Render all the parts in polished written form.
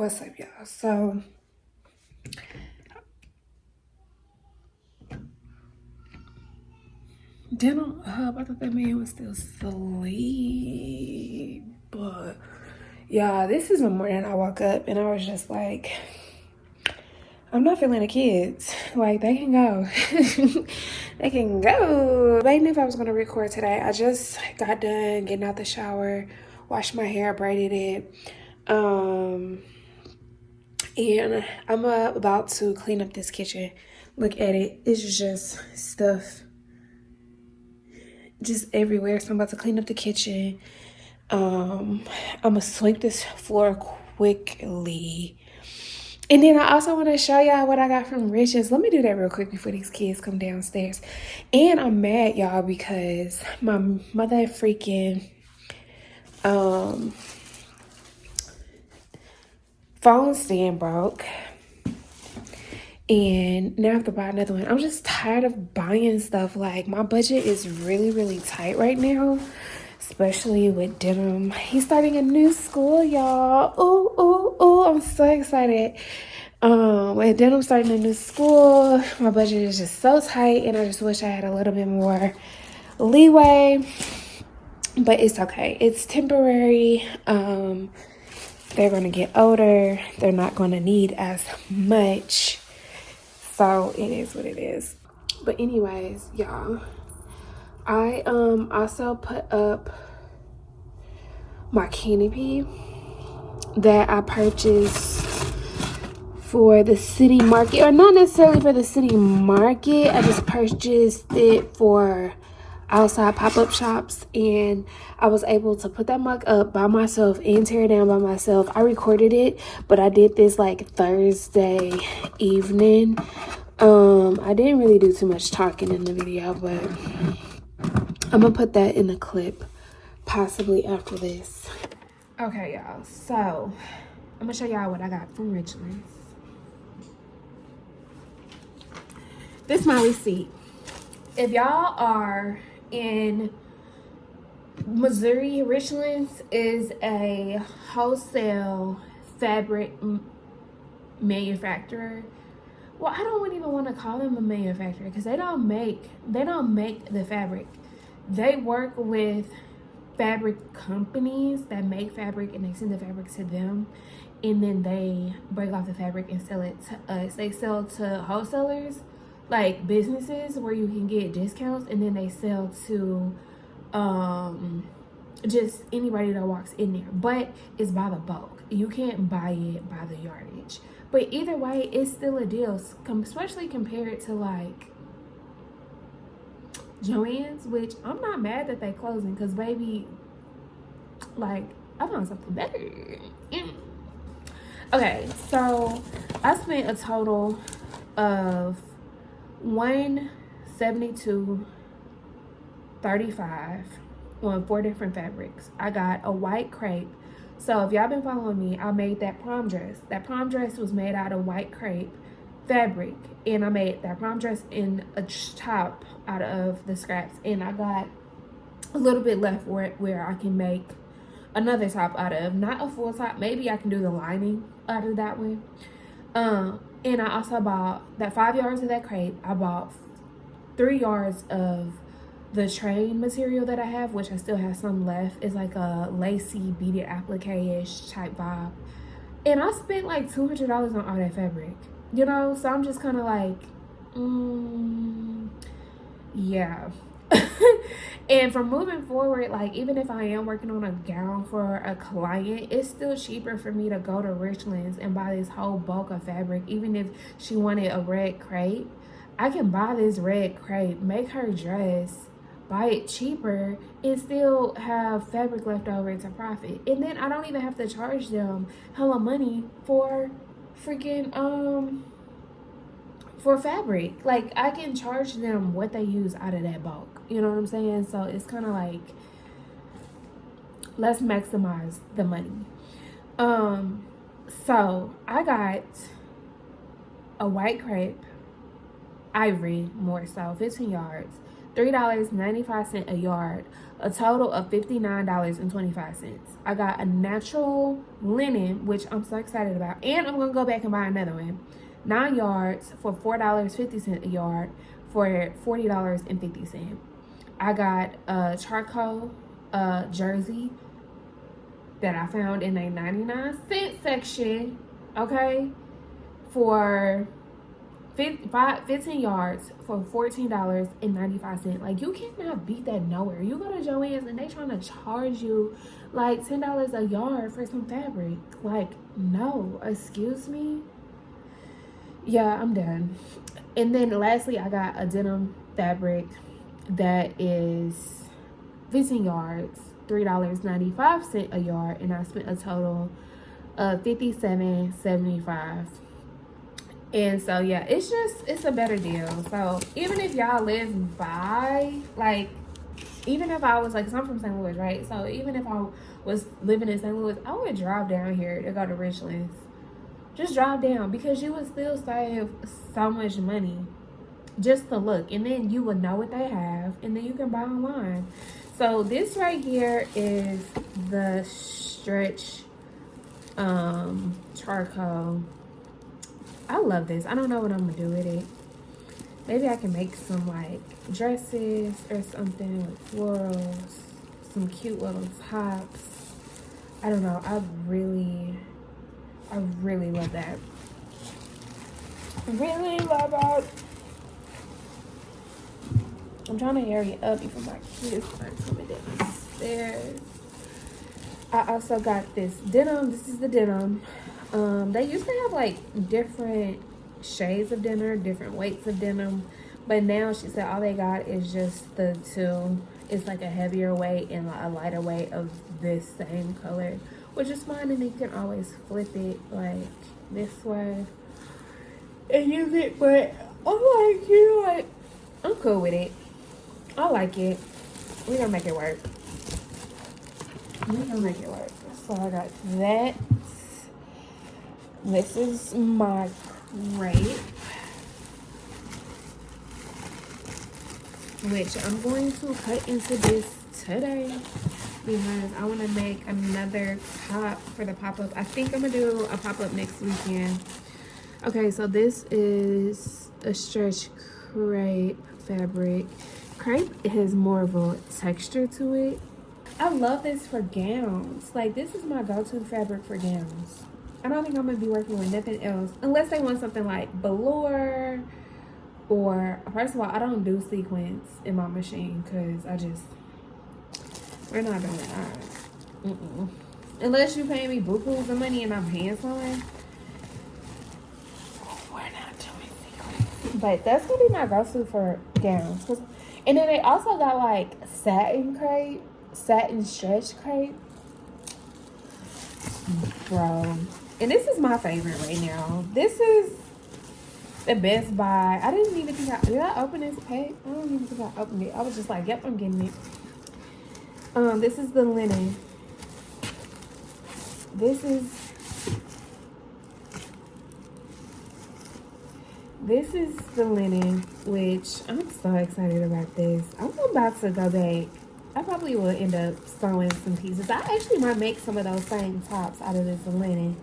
What's up, y'all? So Denim Hub, I thought that man was still asleep. But yeah, this is the morning I woke up and I was just like, I'm not feeling the kids. Like, they can go. They can go. But I knew if I was gonna record today. I just got done getting out the shower, washed my hair, braided it. And I'm about to clean up this kitchen. Look at it. It's just stuff just everywhere. So I'm about to clean up the kitchen. I'm gonna sweep this floor quickly. And then I also want to show y'all what I got from Richlins. Let me do that real quick before these kids come downstairs. And I'm mad, y'all, because my mother freaking phone stand broke. And now I have to buy another one. I'm just tired of buying stuff. Like, my budget is really, really tight right now. Especially with Denim. He's starting a new school, y'all. Ooh, ooh, ooh. I'm so excited. With Denim starting a new school, my budget is just so tight. And I just wish I had a little bit more leeway. But it's okay. It's temporary. They're going to get older. They're not going to need as much. So it is what it is. But anyways, y'all, I also put up my Canopy that I purchased for the city market, or not necessarily for the city market. I just purchased it for outside pop-up shops, and I was able to put that mug up by myself and tear it down by myself. I recorded it, but I did this like Thursday evening. I didn't really do too much talking in the video, but I'm gonna put that in a clip possibly after this. Okay, y'all, so I'm gonna show y'all what I got from Richlins. This is my receipt. If y'all are in Missouri, Richlins is a wholesale fabric manufacturer. Well, I don't even want to call them a manufacturer because they don't make the fabric. They work with fabric companies that make fabric, and they send the fabric to them, and then they break off the fabric and sell it to us. They sell to wholesalers, like businesses where you can get discounts, and then they sell to just anybody that walks in there. But it's by the bulk. You can't buy it by the yardage. But either way, it's still a deal, especially compared to like Joann's, which I'm not mad that they closing, because baby, like, I found something better. Okay, so I spent a total of $172.35 on 4 different fabrics. I got a white crepe. So if y'all been following me, I made that prom dress. That prom dress was made out of white crepe fabric, and I made that prom dress in a top out of the scraps, and I got a little bit left where I can make another top out of. Not a full top, maybe I can do the lining out of that one. And I also bought that 5 yards of that crepe. I bought 3 yards of the train material that I have, which I still have some left. It's like a lacy beaded applique-ish type vibe, and I spent like $200 on all that fabric, you know. So I'm just kind of like, yeah. And from moving forward, like, even if I am working on a gown for a client, it's still cheaper for me to go to Richlands and buy this whole bulk of fabric. Even if she wanted a red crepe, I can buy this red crepe, make her dress, buy it cheaper, and still have fabric left over to profit. And then I don't even have to charge them hella money for freaking for fabric. Like, I can charge them what they use out of that bulk, you know what I'm saying? So it's kind of like, let's maximize the money. So I got a white crepe, ivory, more so, 15 yards. $3.95 a yard, a total of $59.25. I got a natural linen, which I'm so excited about, and I'm gonna go back and buy another one. 9 yards for $4.50 a yard for $40.50. I got a charcoal jersey that I found in a 99-cent section, okay, for 15 yards for $14.95. Like, you cannot beat that nowhere. You go to Joann's and they trying to charge you like $10 a yard for some fabric. Like, no, excuse me. Yeah, I'm done. And then lastly, I got a denim fabric that is 15 yards, $3.95 a yard, and I spent a total of $57.75. And so yeah, it's a better deal. So even if y'all live by, like, even if I was like, 'cause I'm from St. Louis, right? So even if I was living in St. Louis, I would drive down here to go to Richlins. Just drive down, because you would still save so much money just to look, and then you would know what they have, and then you can buy online. So this right here is the stretch charcoal. I love this. I don't know what I'm gonna do with it. Maybe I can make some like dresses or something with florals, some cute little tops. I don't know. I really love that. Really love it. I'm trying to hurry up before my kids start coming downstairs. I also got this denim. This is the denim. They used to have like different shades of denim, different weights of denim, but now she said all they got is just the two. It's like a heavier weight and a lighter weight of this same color, which is fine, and you can always flip it like this way and use it. But I'm like, you know what? I'm cool with it. I like it. We're gonna make it work. So I got that. This is my crepe, which I'm going to cut into this today because I want to make another top for the pop-up. I think I'm gonna do a pop-up next weekend. Okay, so this is a stretch crepe fabric. Crepe has more of a texture to it. I love this for gowns. Like, this is my go-to fabric for gowns. I don't think I'm gonna be working with nothing else unless they want something like velour, or first of all, I don't do sequins in my machine because we're not doing that. Unless you paying me bukus of money and I'm hand sewing, we're not doing sequins. But that's gonna be my go-to for gowns. And then they also got like satin crepe, satin stretch crepe, bro. And this is my favorite right now. This is the Best Buy. I didn't even think did I open this pack? I don't even think I opened it. I was just like, yep, I'm getting it. This is the linen. This is the linen, which I'm so excited about this. I'm about to go back. I probably will end up sewing some pieces. I actually might make some of those same tops out of this linen.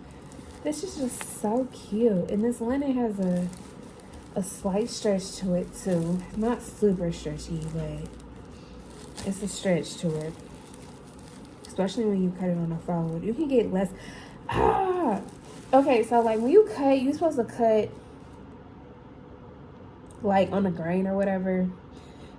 This is just so cute. And this linen has a slight stretch to it too. Not super stretchy, but it's a stretch to it. Especially when you cut it on a fold. You can get less. Okay, so like when you cut, you're supposed to cut like on a grain or whatever.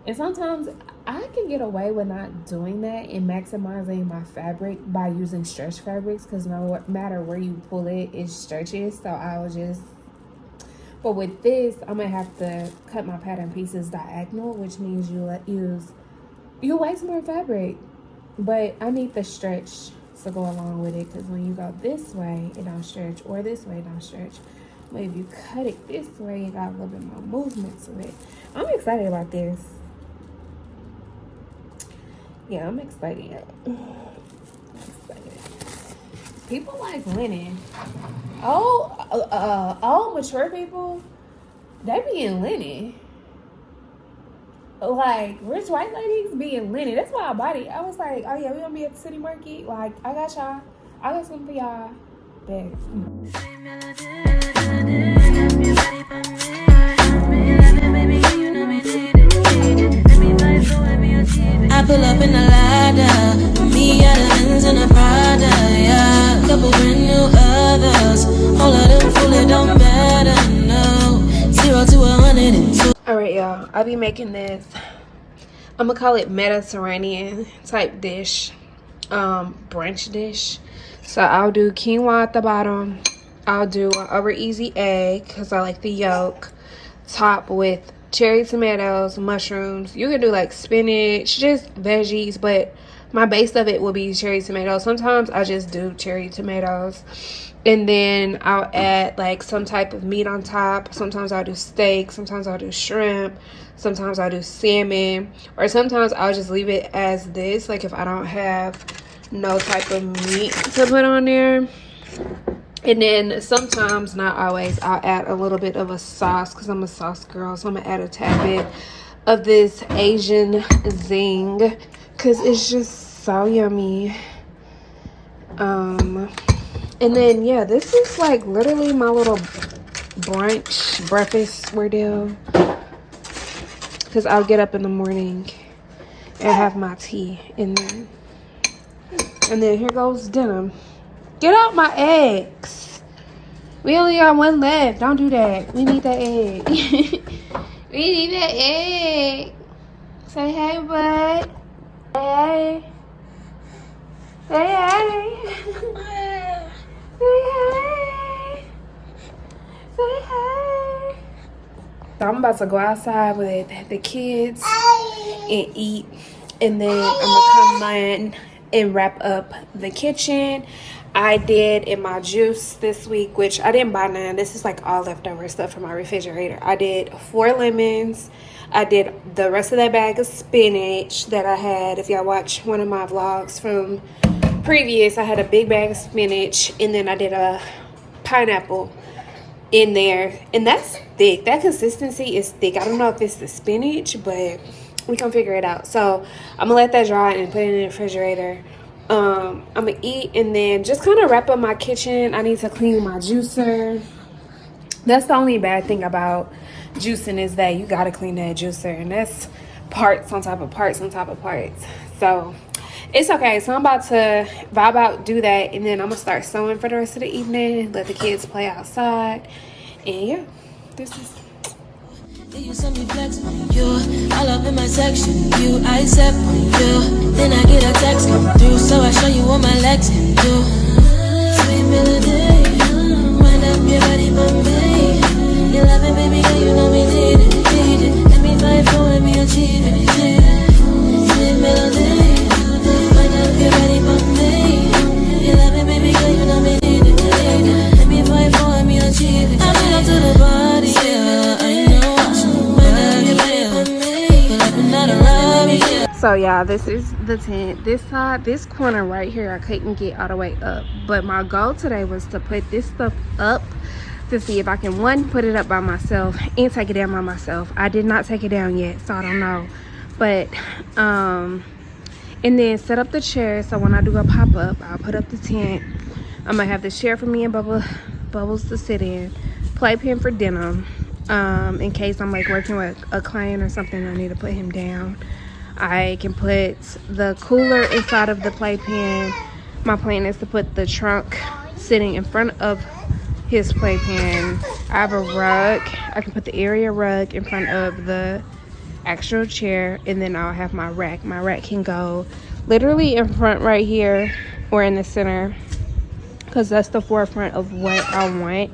And sometimes I can get away with not doing that and maximizing my fabric by using stretch fabrics, because no matter where you pull it, it stretches. So I'll just, but with this, I'm gonna have to cut my pattern pieces diagonal, which means you waste more fabric. But I need the stretch to go along with it, because when you go this way, it don't stretch, or this way, it don't stretch. But if you cut it this way, you got a little bit more movement to it. I'm excited about this. Yeah, I'm excited. People like linen. All mature people, they be in linen. Like, rich white ladies being linen. That's why I bought it. I was like, oh yeah, we gonna be at the city market. Like, I got y'all. I got something for y'all. But, I pull up in the ladder, me out of Benz and a Prada, yeah. Couple brand new others, all of them fully don't matter, no. 0 to 102. all right, y'all. I'll be making this. I'm gonna call it Mediterranean type dish, brunch dish. So I'll do quinoa at the bottom. I'll do an over easy egg because I like the yolk. Top with cherry tomatoes, mushrooms. You can do like spinach, just veggies, but my base of it will be cherry tomatoes. Sometimes I just do cherry tomatoes. And then I'll add like some type of meat on top. Sometimes I'll do steak. Sometimes I'll do shrimp. Sometimes I'll do salmon. Or sometimes I'll just leave it as this. Like if I don't have no type of meat to put on there. And then sometimes, not always, I'll add a little bit of a sauce because I'm a sauce girl. So I'm going to add a tad bit of this Asian zing because it's just so yummy. And then, yeah, this is like literally my little brunch, breakfast ordeal. Because I'll get up in the morning and have my tea. And then here goes dinner. Get out my eggs. We only got one left. Don't do that. We need that egg. We need that egg. Say hey, bud. Hey. Say hey. Say hey. Say hey. So I'm about to go outside with the kids and eat. And then I'm going to come in and wrap up the kitchen. I did in my juice this week, which I didn't buy none. This is like all leftover stuff from my refrigerator. I did 4 lemons. I did the rest of that bag of spinach that I had. If y'all watch one of my vlogs from previous, I had a big bag of spinach. And then I did a pineapple in there. And that's thick. That consistency is thick. I don't know if it's the spinach, but we can figure it out. So I'm going to let that dry and put it in the refrigerator. I'm gonna eat and then just kind of wrap up my kitchen. I need to clean my juicer. That's the only bad thing about juicing is that you gotta clean that juicer, and that's parts on top of parts on top of parts. So it's okay. So I'm about to vibe out, do that, and then I'm gonna start sewing for the rest of the evening, let the kids play outside. And yeah, this is You send me flex on you, all up in my section. You, I accept on you. Then I get a text come through, so I show you what my legs can do. Sweet melody, wind up your body for me. You love it, baby, girl, you know we need it, need it. Let me fight for it, me achieve it, sweet melody, wind up your body for me. You love it, baby, girl, you know we need it, need it. Let me fight for it, me achieve it. I bring up to the body, yeah, I know. So yeah, this is the tent. This side, this corner right here, I couldn't get all the way up, but my goal today was to put this stuff up to see if I can, one, put it up by myself and take it down by myself. I did not take it down yet, so I don't know, but and then set up the chair so when I do a pop-up, I'll put up the tent. I'm gonna have the chair for me and Bubbles to sit in, playpen for denim, in case I'm like working with a client or something, I need to put him down. I can put the cooler inside of the playpen. My plan is to put the trunk sitting in front of his playpen. I have a rug. I can put the area rug in front of the actual chair, and then I'll have my rack. My rack can go literally in front right here or in the center, because that's the forefront of what I want.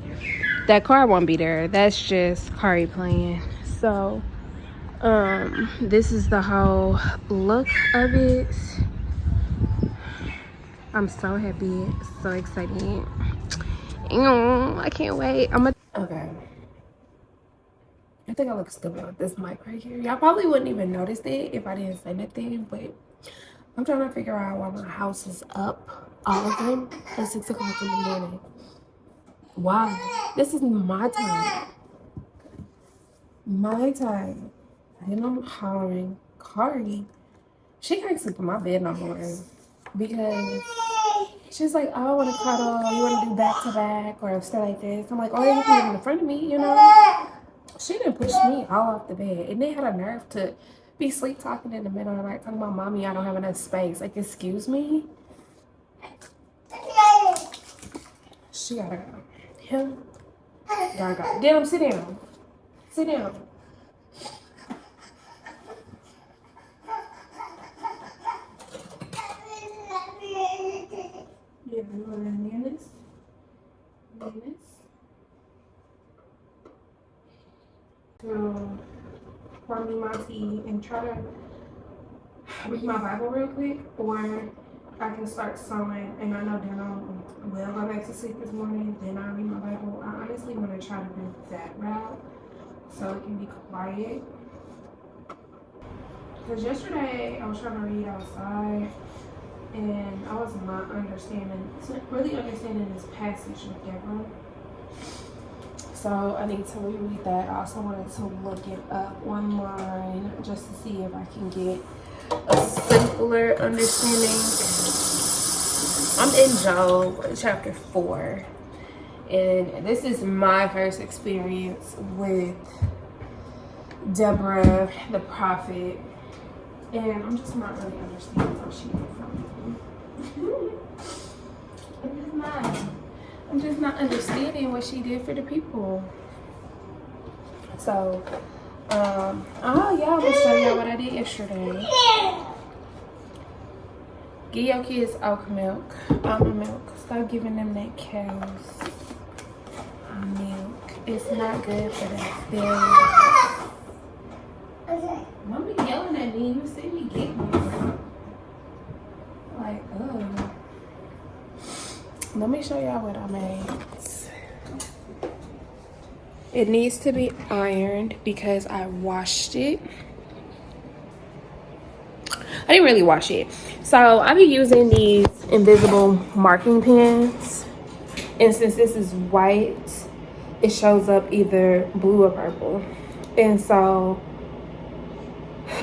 That car won't be there. That's just Cahri playing. So this is the whole look of it. I'm so happy, so excited. I can't wait. Okay, I think I look stupid with this mic right here. Y'all probably wouldn't even notice it if I didn't say nothing, but I'm trying to figure out why my house is up, all of them, at 6 o'clock in the morning. Why? This is my time. My time. Then I'm hollering, Cahri, she can't sleep in my bed no more because she's like, oh, I want to cuddle. You want to do back to back or stuff like this? I'm like, oh, you can get in front of me, you know? She didn't push me all off the bed. And they had a nerve to be sleep talking in the middle of the night, talking about, mommy, I don't have enough space. Like, excuse me? She gotta go. Him? Gotta go. Damn, sit down. Sit down. Yeah, you want to name this? Name this? So, pour me my tea and try to read my Bible real quick, or I can start sewing. And I know then I will go back to sleep this morning. Then I read my Bible. I honestly want to try to do that route so it can be quiet. Because yesterday I was trying to read outside, and I was not really understanding this passage with Deborah. So I need to reread that. I also wanted to look it up online just to see if I can get a simpler understanding. I'm in Job chapter 4, and this is my first experience with Deborah the prophet, and I'm just not really understanding where she came from. I'm just not understanding what she did for the people. So, oh yeah, I'm gonna show you what I did yesterday. Give your kids almond milk. Stop giving them that cow's milk. It's not good for that belly. Don't be yelling at me. You see me get one. Like, oh. Let me show y'all what I made. It needs to be ironed because I washed it. I didn't really wash it. So I be using these invisible marking pens. And since this is white, it shows up either blue or purple. And so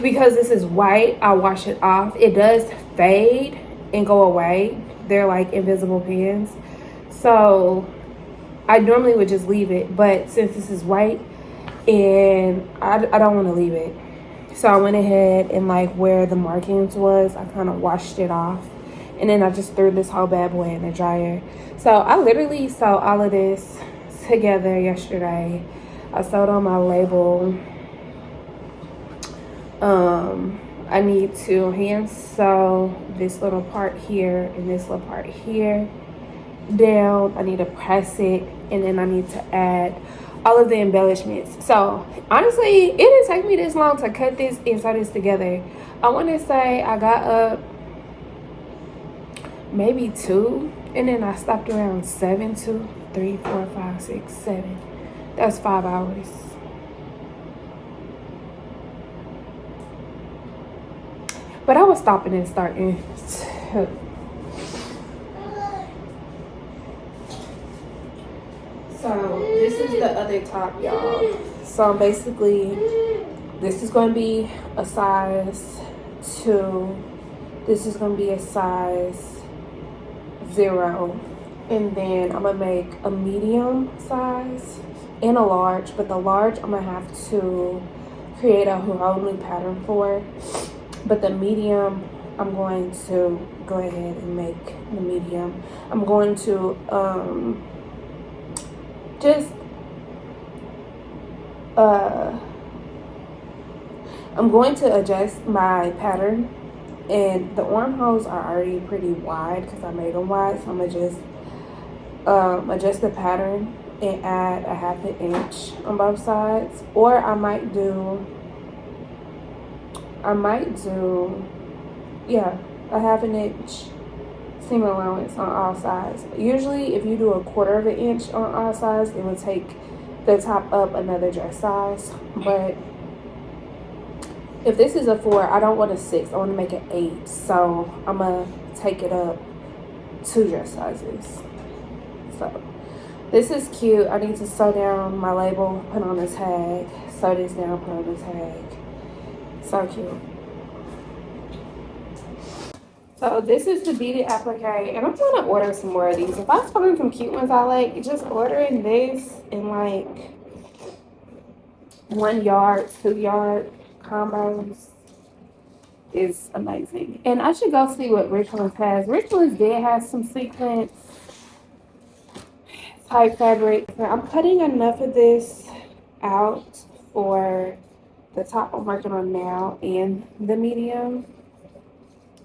because this is white, I wash it off. It does fade and go away. They're like invisible pens. So I normally would just leave it, but since this is white and I don't want to leave it. So I went ahead and like where the markings was, I kind of washed it off. And then I just threw this whole bad boy in the dryer. So I literally sewed all of this together yesterday. I sewed on my label. I need to hand sew this little part here and this little part here down. I need to press it, and then I need to add all of the embellishments. So honestly, it didn't take me this long to cut this and sew this together. I want to say I got up maybe 2, and then I stopped around 7, 2, 3, 4, 5, 6, 7. That's 5 hours. But I was stopping and starting. So this is the other top, y'all. So basically, this is going to be a size 2. This is going to be a size 0. And then I'm going to make a medium size and a large. But the large, I'm going to have to create a whole new pattern for. But the medium, I'm going to go ahead and make the medium. I'm going to I'm going to adjust my pattern, and the armholes are already pretty wide because I made them wide. So I'm gonna just adjust the pattern and add a 1/2 inch on both sides, or I might do yeah, a 1/2 inch seam allowance on all sides. Usually if you do a 1/4 inch on all sides, it would take the top up another dress size. But if this is a 4, I don't want a 6, I want to make it 8. So I'm gonna take it up 2 dress sizes. So this is cute. I need to sew down my label, put on a tag, sew this down, put on a tag. So cute. So this is the beaded applique, and I'm gonna order some more of these. If I find some cute ones I like, just ordering this in like 1 yard, 2 yard combos is amazing. And I should go see what Richlins has. Richlins did have some sequence type fabric. I'm cutting enough of this out for the top I'm working on now and the medium,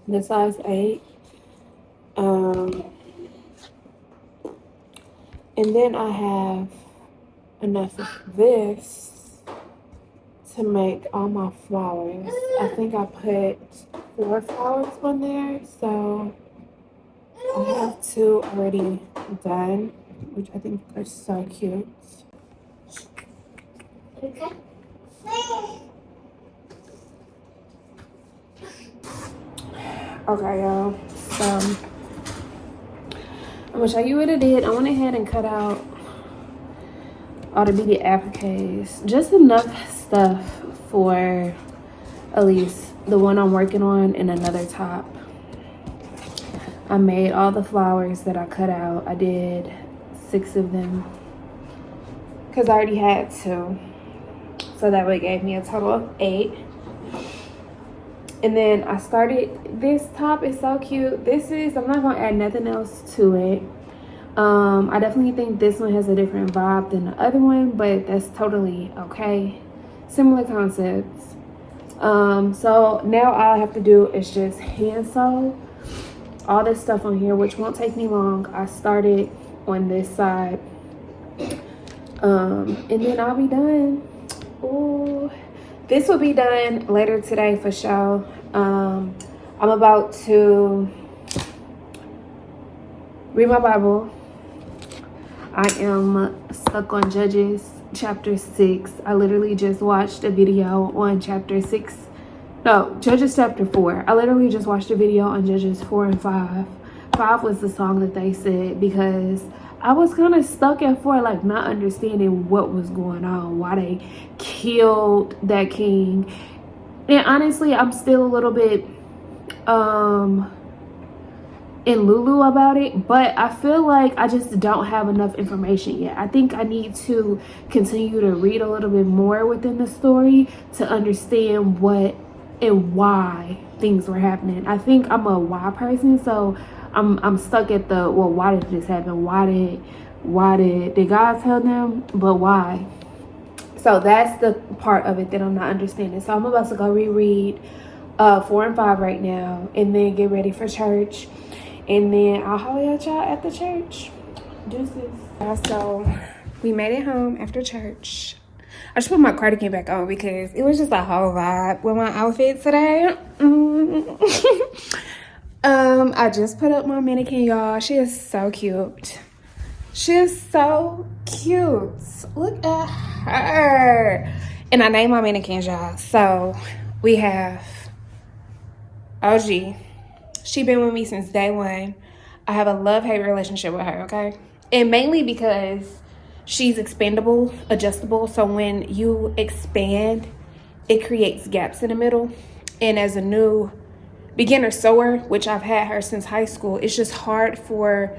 the size 8. And then I have enough of this to make all my flowers. I think I put 4 flowers on there, so I have 2 already done, which I think are so cute. Okay, y'all. So I'm gonna show you what I did. I went ahead and cut out all the beaded appliques, just enough stuff for at least the one I'm working on and another top. I made all the flowers that I cut out. I did 6 of them because I already had 2, so that way it gave me a total of 8. And then I started, this top is so cute. This is, I'm not gonna add nothing else to it. I definitely think this one has a different vibe than the other one, but that's totally okay. Similar concepts. So now all I have to do is just hand sew all this stuff on here, which won't take me long. I started on this side, and then I'll be done. Ooh, this will be done later today for sure. I'm about to read my Bible. I am stuck on Judges chapter 6. I literally just watched a video on chapter 6. No, Judges chapter 4. I literally just watched a video on Judges 4 and 5. 5 was the song that they said because I was kind of stuck at 4, like not understanding what was going on, why they killed that king. And honestly, I'm still a little bit in Lulu about it, but I feel like I just don't have enough information yet. I think I need to continue to read a little bit more within the story to understand what and why things were happening. I think I'm a why person, so I'm stuck at the, well, why did this happen? Why did God tell them? But why? So that's the part of it that I'm not understanding. So I'm about to go reread 4 and 5 right now, and then get ready for church. And then I'll holler at y'all at the church. Deuces. So we made it home after church. I just put my cardigan back on because it was just a whole vibe with my outfit today. I just put up my mannequin, y'all. She is so cute. She is so cute. Look at her. And I named my mannequins, y'all. So we have OG. She been with me since day 1. I have a love-hate relationship with her, okay? And mainly because she's expandable, adjustable. So when you expand, it creates gaps in the middle. And as a new beginner sewer, which I've had her since high school, it's just hard for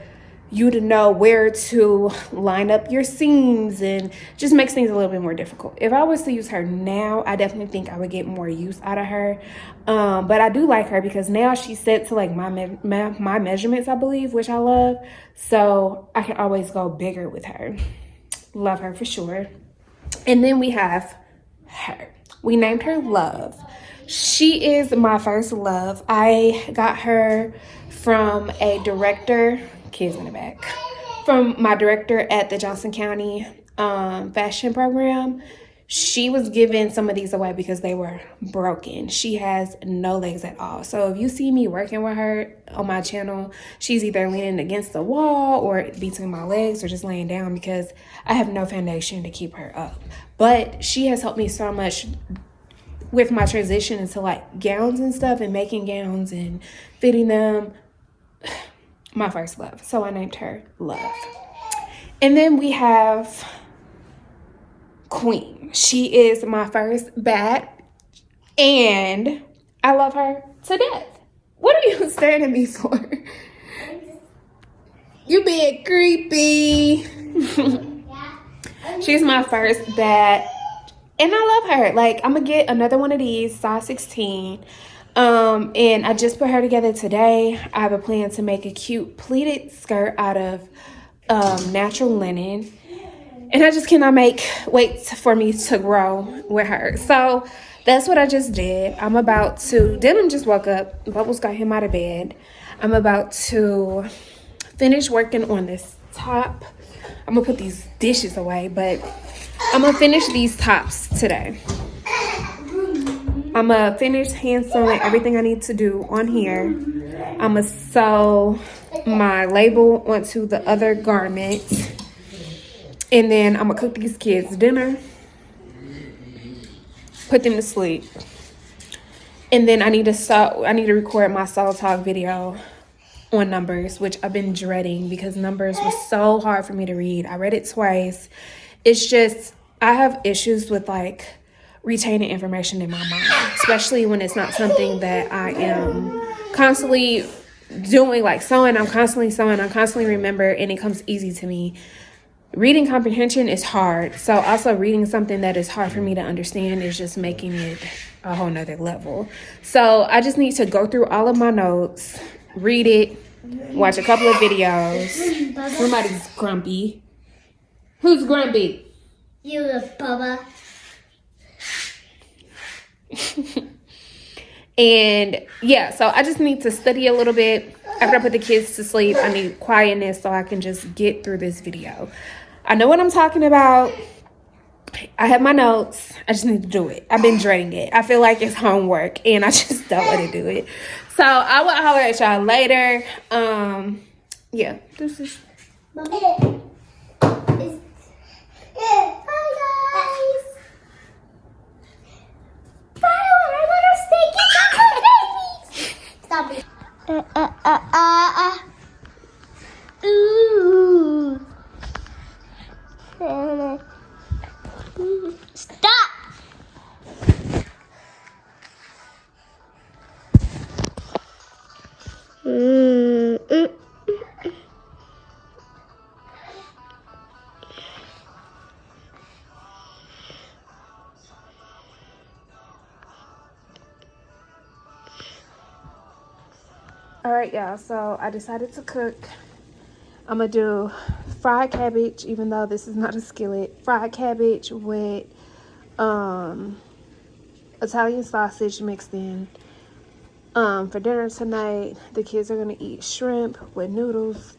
you to know where to line up your seams, and just makes things a little bit more difficult. If I was to use her now, I definitely think I would get more use out of her. But I do like her because now she's set to like my measurements, I believe, which I love. So I can always go bigger with her. Love her for sure. And then we have her. We named her Love. She is my first love. I got her from a director, kids in the back, from my director at the Johnson County fashion program. She was giving some of these away because they were broken. She has no legs at all. So if you see me working with her on my channel, she's either leaning against the wall or between my legs or just laying down because I have no foundation to keep her up. But she has helped me so much with my transition into like gowns and stuff, and making gowns and fitting them. My first love. So I named her Love. And then we have Queen. She is my first bad And I love her to death. What are you staring at me for? You being creepy. She's my first bat. And I love her. Like, I'm going to get another one of these, size 16. And I just put her together today. I have a plan to make a cute pleated skirt out of natural linen. And I just cannot wait for me to grow with her. So that's what I just did. I'm about to, Dylan just woke up. Bubbles got him out of bed. I'm about to finish working on this top. I'm gonna put these dishes away, but I'm gonna finish these tops today. I'm gonna finish hand sewing everything I need to do on here. I'm gonna sew my label onto the other garment. And then I'm gonna cook these kids dinner, put them to sleep. And then I need to record my Soul Talk video on numbers, which I've been dreading because numbers was so hard for me to read. I read it twice. It's just, I have issues with like retaining information in my mind, especially when it's not something that I am constantly doing, like sewing. I'm constantly remember, and it comes easy to me. Reading comprehension is hard. So also reading something that is hard for me to understand is just making it a whole nother level. So I just need to go through all of my notes, read it, watch a couple of videos. Somebody's grumpy. Who's grumpy? You, Bubba. And yeah, so I just need to study a little bit. After I put the kids to sleep, I need quietness so I can just get through this video. I know what I'm talking about. I have my notes. I just need to do it. I've been dreading it. I feel like it's homework and I just don't want to do it. So I will holler at y'all later. Yeah, this is... Hi, guys. Stop it. Ooh. Stop. All right, y'all, so I decided to cook. I'm gonna do fried cabbage, even though this is not a skillet. Fried cabbage with Italian sausage mixed in. For dinner tonight, the kids are gonna eat shrimp with noodles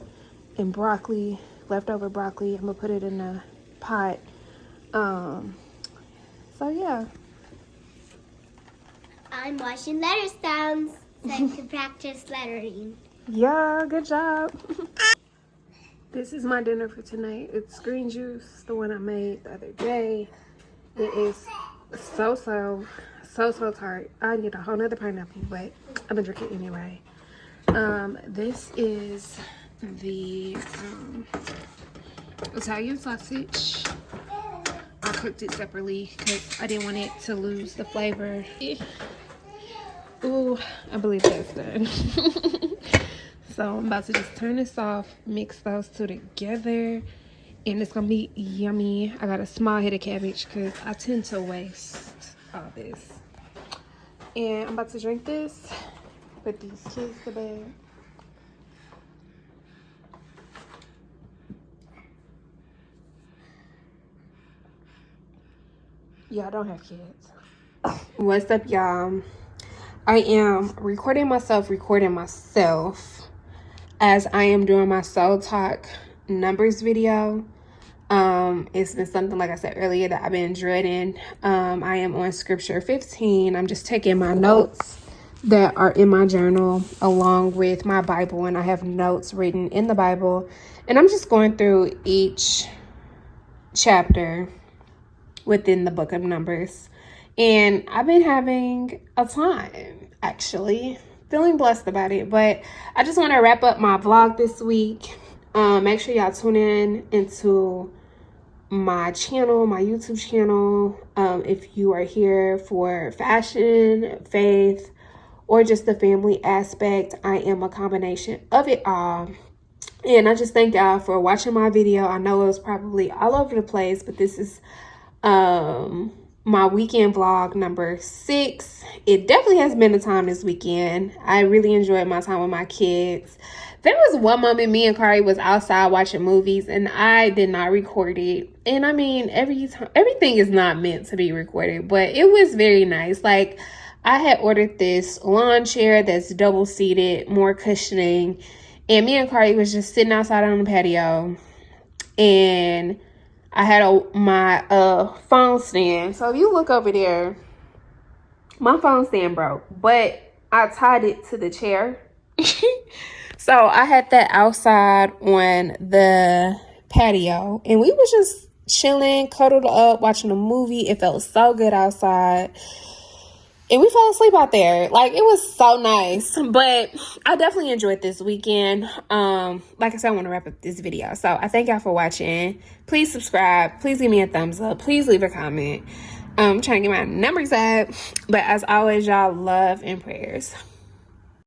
and broccoli, leftover broccoli. I'm gonna put it in a pot. So yeah. I'm watching letter sounds so I can practice lettering. Yeah, good job. This is my dinner for tonight. It's green juice, the one I made the other day. It is so tart. I need a whole nother pineapple, but I'm gonna drink it anyway. This is the Italian sausage. I cooked it separately because I didn't want it to lose the flavor. Ooh, I believe that's done. So I'm about to just turn this off, mix those two together, and it's gonna be yummy. I got a small head of cabbage because I tend to waste all this. And I'm about to drink this, put these kids to bed. Y'all don't have kids. What's up, y'all? I am recording myself as I am doing my Soul Talk numbers video. It's been something, like I said earlier, that I've been dreading. I am on scripture 15. I'm just taking my notes that are in my journal along with my Bible, and I have notes written in the Bible, and I'm just going through each chapter within the book of Numbers. And I've been having a time, actually. Feeling blessed about it. But I just want to wrap up my vlog this week. Make sure y'all tune in into my channel, my YouTube channel. If you are here for fashion, faith, or just the family aspect, I am a combination of it all. And I just thank y'all for watching my video. I know it was probably all over the place, but this is my weekend vlog number 6. It definitely has been a time this weekend. I really enjoyed my time with my kids. There was one moment me and Cahri was outside watching movies and I did not record it. And I mean, everything is not meant to be recorded, but it was very nice. Like, I had ordered this lawn chair that's double seated, more cushioning, and me and Cahri was just sitting outside on the patio, and I had my phone stand. So if you look over there, my phone stand broke, but I tied it to the chair. So I had that outside on the patio, and we was just chilling, cuddled up, watching a movie. It felt so good outside. And we fell asleep out there. Like, it was so nice. But I definitely enjoyed this weekend. Like I said, I want to wrap up this video. So I thank y'all for watching. Please subscribe. Please give me a thumbs up. Please leave a comment. I'm trying to get my numbers up. But as always, y'all, love and prayers.